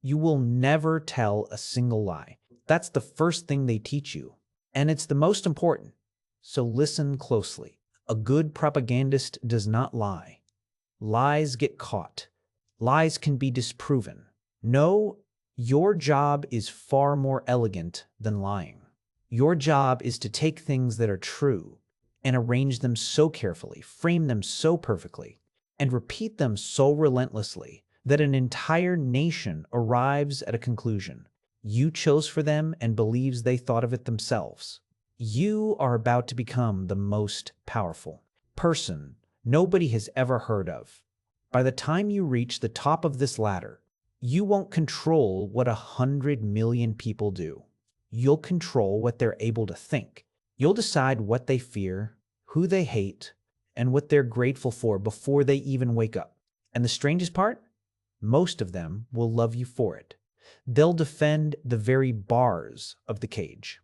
You will never tell a single lie. That's the first thing they teach you, and it's the most important. So listen closely. A good propagandist does not lie. Lies get caught. Lies can be disproven. No, your job is far more elegant than lying. Your job is to take things that are true and arrange them so carefully, frame them so perfectly, and repeat them so relentlessly that an entire nation arrives at a conclusion you chose for them and believes they thought of it themselves. You are about to become the most powerful person nobody has ever heard of. By the time you reach the top of this ladder, you won't control what 100 million people do. You'll control what they're able to think. You'll decide what they fear, who they hate, and what they're grateful for before they even wake up. And the strangest part? Most of them will love you for it. They'll defend the very bars of the cage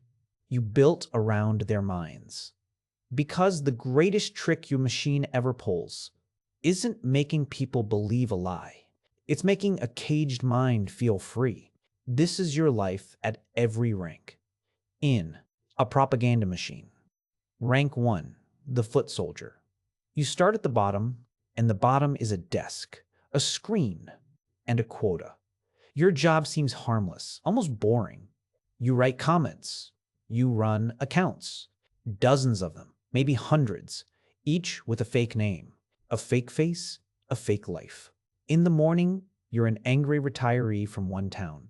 you built around their minds. Because the greatest trick your machine ever pulls isn't making people believe a lie. It's making a caged mind feel free. This is your life at every rank. In a propaganda machine. Rank 1, the foot soldier. You start at the bottom, and the bottom is a desk, a screen, and a quota. Your job seems harmless, almost boring. You write comments. You run accounts. Dozens of them, maybe hundreds, each with a fake name, a fake face, a fake life. In the morning, you're an angry retiree from one town.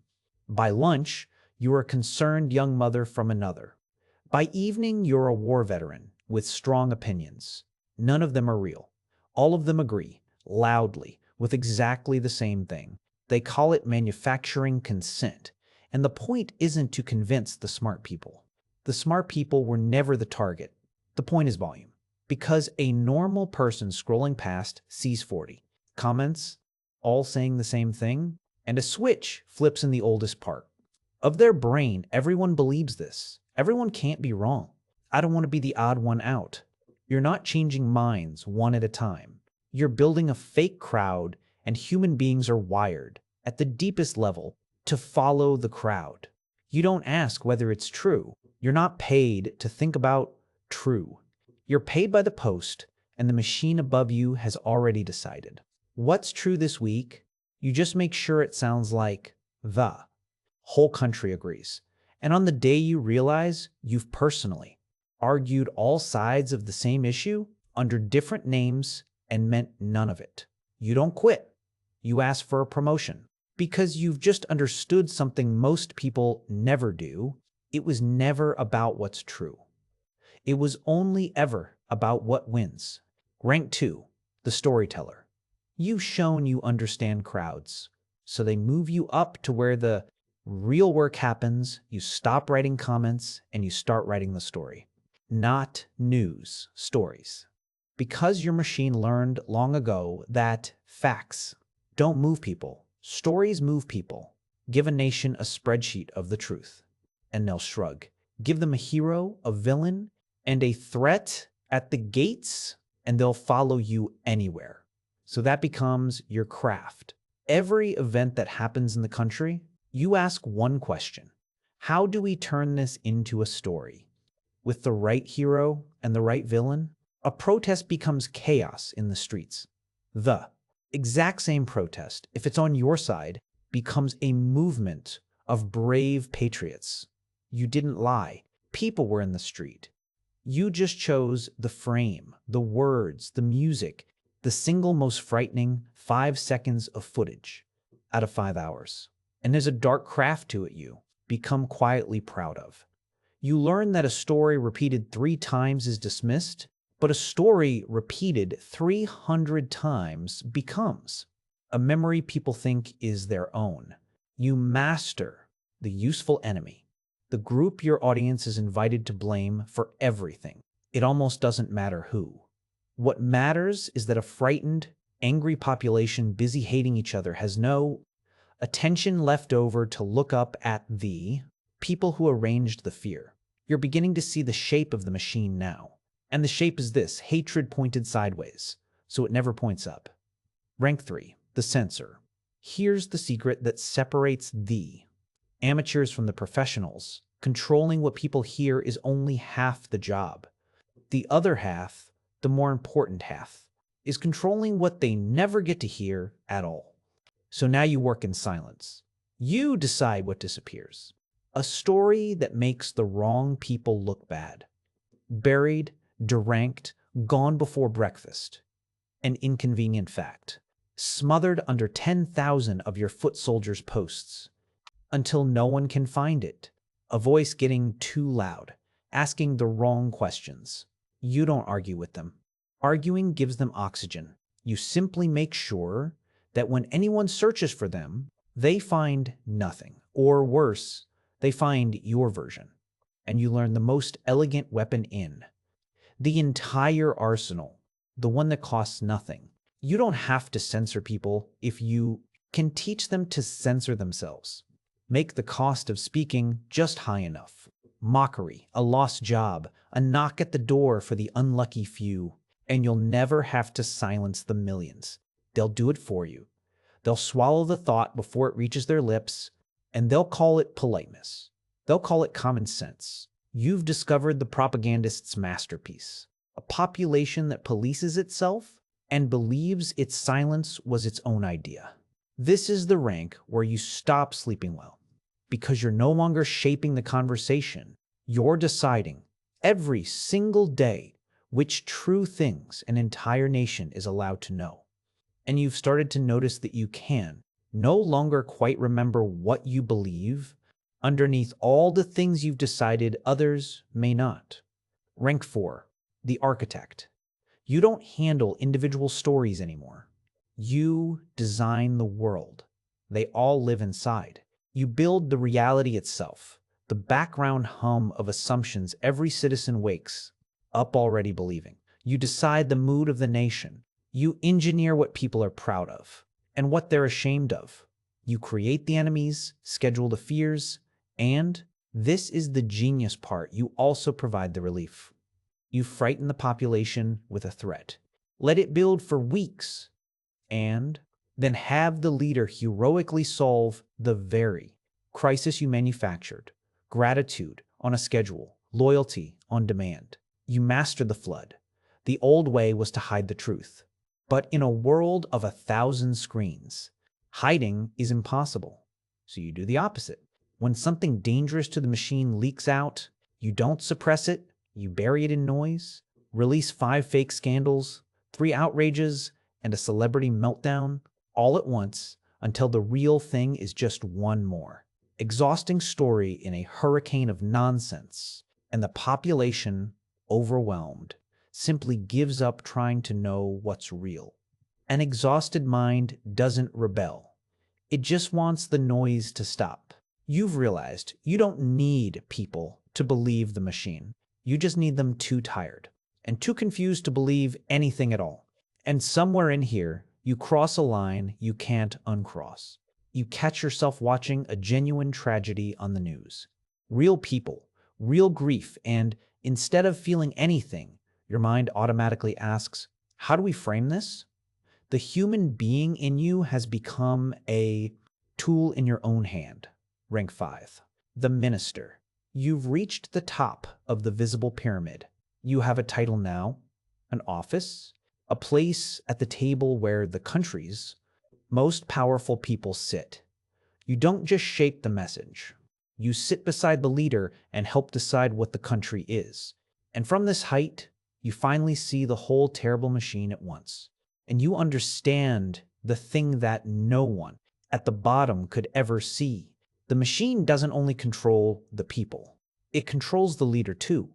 By lunch, you're a concerned young mother from another. By evening, you're a war veteran with strong opinions. None of them are real. All of them agree, loudly, with exactly the same thing. They call it manufacturing consent. And the point isn't to convince the smart people. The smart people were never the target. The point is volume. Because a normal person scrolling past sees 40 comments, all saying the same thing, and a switch flips in the oldest part. Of their brain, everyone believes this. Everyone can't be wrong. I don't want to be the odd one out. You're not changing minds one at a time. You're building a fake crowd, and human beings are wired, at the deepest level, to follow the crowd. You don't ask whether it's true. You're not paid to think about true. You're paid by the post, and the machine above you has already decided. What's true this week? You just make sure it sounds like the whole country agrees. And on the day you realize you've personally argued all sides of the same issue under different names and meant none of it, you don't quit. You ask for a promotion because you've just understood something most people never do. It was never about what's true. It was only ever about what wins. Rank 2, the storyteller. You've shown you understand crowds, so they move you up to where the real work happens. You stop writing comments and you start writing the story. Not news, stories. Because your machine learned long ago that facts don't move people, stories move people. Give a nation a spreadsheet of the truth, and they'll shrug. Give them a hero, a villain, and a threat at the gates, and they'll follow you anywhere. So that becomes your craft. Every event that happens in the country, you ask one question. How do we turn this into a story? With the right hero and the right villain, a protest becomes chaos in the streets. The exact same protest, if it's on your side, becomes a movement of brave patriots. You didn't lie. People were in the street. You just chose the frame, the words, the music, the single most frightening 5 seconds of footage out of 5 hours. And there's a dark craft to it you become quietly proud of. You learn that a story repeated 3 times is dismissed, but a story repeated 300 times becomes a memory people think is their own. You master the useful enemy, the group your audience is invited to blame for everything. It almost doesn't matter who. What matters is that a frightened, angry population busy hating each other has no attention left over to look up at the people who arranged the fear. You're beginning to see the shape of the machine now. And the shape is this: hatred pointed sideways, so it never points up. Rank 3, the censor. Here's the secret that separates the amateurs from the professionals. Controlling what people hear is only half the job. The other half, the more important half, is controlling what they never get to hear at all. So now you work in silence. You decide what disappears. A story that makes the wrong people look bad. Buried, deranked, gone before breakfast. An inconvenient fact. Smothered under 10,000 of your foot soldiers' posts. Until no one can find it. A voice getting too loud, asking the wrong questions. You don't argue with them. Arguing gives them oxygen. You simply make sure that when anyone searches for them, they find nothing. Or worse, they find your version. And you learn the most elegant weapon in the entire arsenal, the one that costs nothing. You don't have to censor people if you can teach them to censor themselves. Make the cost of speaking just high enough. Mockery, a lost job, a knock at the door for the unlucky few, and you'll never have to silence the millions. They'll do it for you. They'll swallow the thought before it reaches their lips, and they'll call it politeness. They'll call it common sense. You've discovered the propagandist's masterpiece, a population that polices itself and believes its silence was its own idea. This is the rank where you stop sleeping well, because you're no longer shaping the conversation. You're deciding every single day which true things an entire nation is allowed to know. And you've started to notice that you can no longer quite remember what you believe underneath all the things you've decided others may not. Rank 4, the architect. You don't handle individual stories anymore. You design the world. They all live inside. You build the reality itself, the background hum of assumptions every citizen wakes up already believing. You decide the mood of the nation. You engineer what people are proud of and what they're ashamed of. You create the enemies, schedule the fears, and this is the genius part, you also provide the relief. You frighten the population with a threat. Let it build for weeks, and then have the leader heroically solve the very crisis you manufactured. Gratitude on a schedule, loyalty on demand. You master the flood. The old way was to hide the truth. But in a world of 1,000 screens, hiding is impossible. So you do the opposite. When something dangerous to the machine leaks out, you don't suppress it, you bury it in noise, release 5 fake scandals, 3 outrages, and a celebrity meltdown all at once until the real thing is just one more exhausting story in a hurricane of nonsense, and the population, overwhelmed, simply gives up trying to know what's real. An exhausted mind doesn't rebel. It just wants the noise to stop. You've realized you don't need people to believe the machine. You just need them too tired and too confused to believe anything at all. And somewhere in here, you cross a line you can't uncross. You catch yourself watching a genuine tragedy on the news. Real people, real grief, and instead of feeling anything, your mind automatically asks, how do we frame this? The human being in you has become a tool in your own hand. Rank 5, the minister. You've reached the top of the visible pyramid. You have a title now, an office, a place at the table where the country's most powerful people sit. You don't just shape the message. You sit beside the leader and help decide what the country is. And from this height, you finally see the whole terrible machine at once. And you understand the thing that no one at the bottom could ever see. The machine doesn't only control the people, it controls the leader too,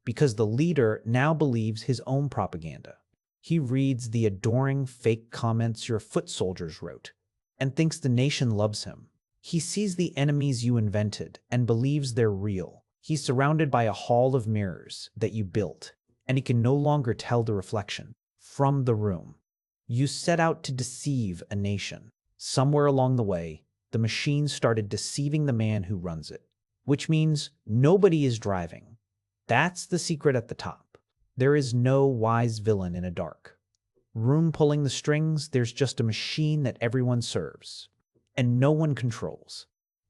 because the leader now believes his own propaganda. He reads the adoring fake comments your foot soldiers wrote and thinks the nation loves him. He sees the enemies you invented and believes they're real. He's surrounded by a hall of mirrors that you built, and he can no longer tell the reflection from the room. You set out to deceive a nation. Somewhere along the way, the machine started deceiving the man who runs it, which means nobody is driving. That's the secret at the top. There is no wise villain in a dark room pulling the strings, there's just a machine that everyone serves and no one controls,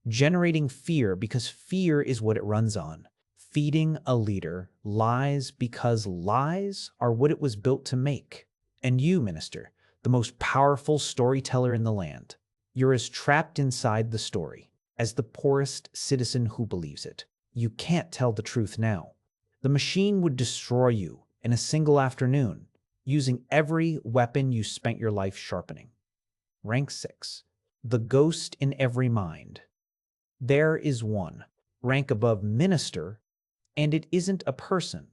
generating fear because fear is what it runs on, feeding a leader lies because lies are what it was built to make. And you, minister, the most powerful storyteller in the land, you're as trapped inside the story as the poorest citizen who believes it. You can't tell the truth now. The machine would destroy you in a single afternoon, using every weapon you spent your life sharpening. Rank 6. The ghost in every mind. There is one, rank above minister, and it isn't a person.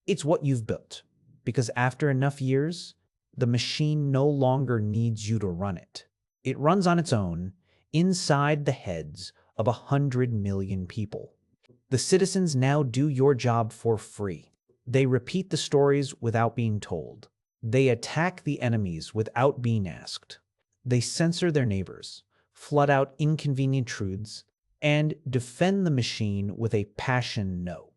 It's what you've built. Because after enough years, the machine no longer needs you to run it. It runs on its own, inside the heads of 100 million people. The citizens now do your job for free. They repeat the stories without being told. They attack the enemies without being asked. They censor their neighbors, flood out inconvenient truths, and defend the machine with a passion no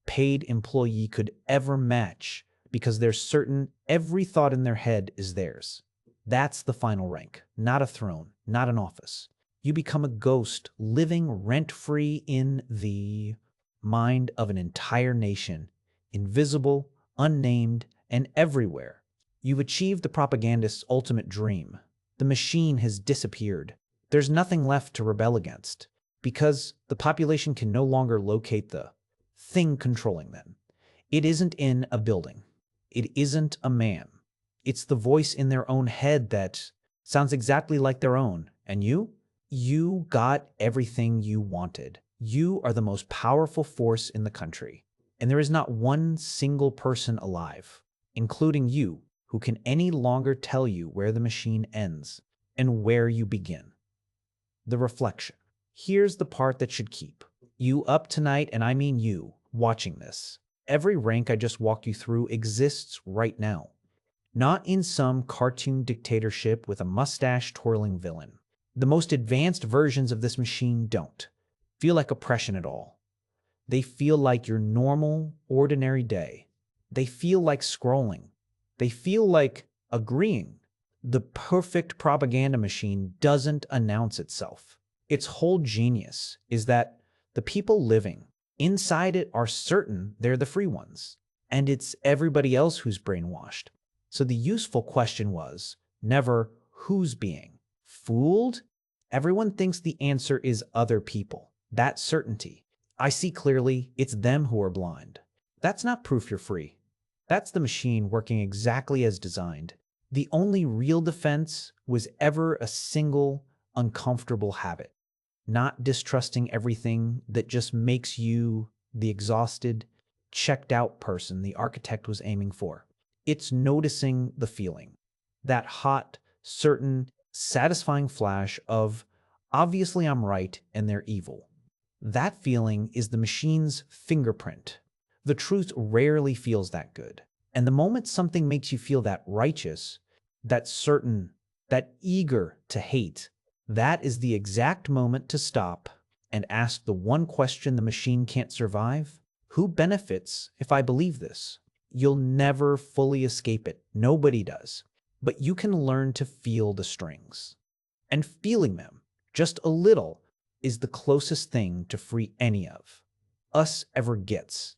paid employee could ever match because they're certain every thought in their head is theirs. That's the final rank, not a throne, not an office. You become a ghost living rent-free in the mind of an entire nation, invisible, unnamed, and everywhere. You've achieved the propagandist's ultimate dream. The machine has disappeared. There's nothing left to rebel against, because the population can no longer locate the thing controlling them. It isn't in a building. It isn't a man. It's the voice in their own head that sounds exactly like their own. And you? You got everything you wanted. You are the most powerful force in the country. And there is not one single person alive, including you, who can any longer tell you where the machine ends and where you begin. The reflection. Here's the part that should keep you up tonight, and I mean you, watching this. Every rank I just walked you through exists right now. Not in some cartoon dictatorship with a mustache-twirling villain. The most advanced versions of this machine don't feel like oppression at all. They feel like your normal, ordinary day. They feel like scrolling. They feel like agreeing. The perfect propaganda machine doesn't announce itself. Its whole genius is that the people living inside it are certain they're the free ones, and it's everybody else who's brainwashed. So the useful question was never who's being fooled. Everyone thinks the answer is other people. That certainty. I see clearly it's them who are blind. That's not proof you're free. That's the machine working exactly as designed. The only real defense was ever a single uncomfortable habit. Not distrusting everything that just makes you the exhausted, checked out person the architect was aiming for. It's noticing the feeling. That hot, certain, satisfying flash of, obviously I'm right and they're evil. That feeling is the machine's fingerprint. The truth rarely feels that good. And the moment something makes you feel that righteous, that certain, that eager to hate, that is the exact moment to stop and ask the one question the machine can't survive. Who benefits if I believe this? You'll never fully escape it. Nobody does. But you can learn to feel the strings. And feeling them, just a little, is the closest thing to free any of us ever gets.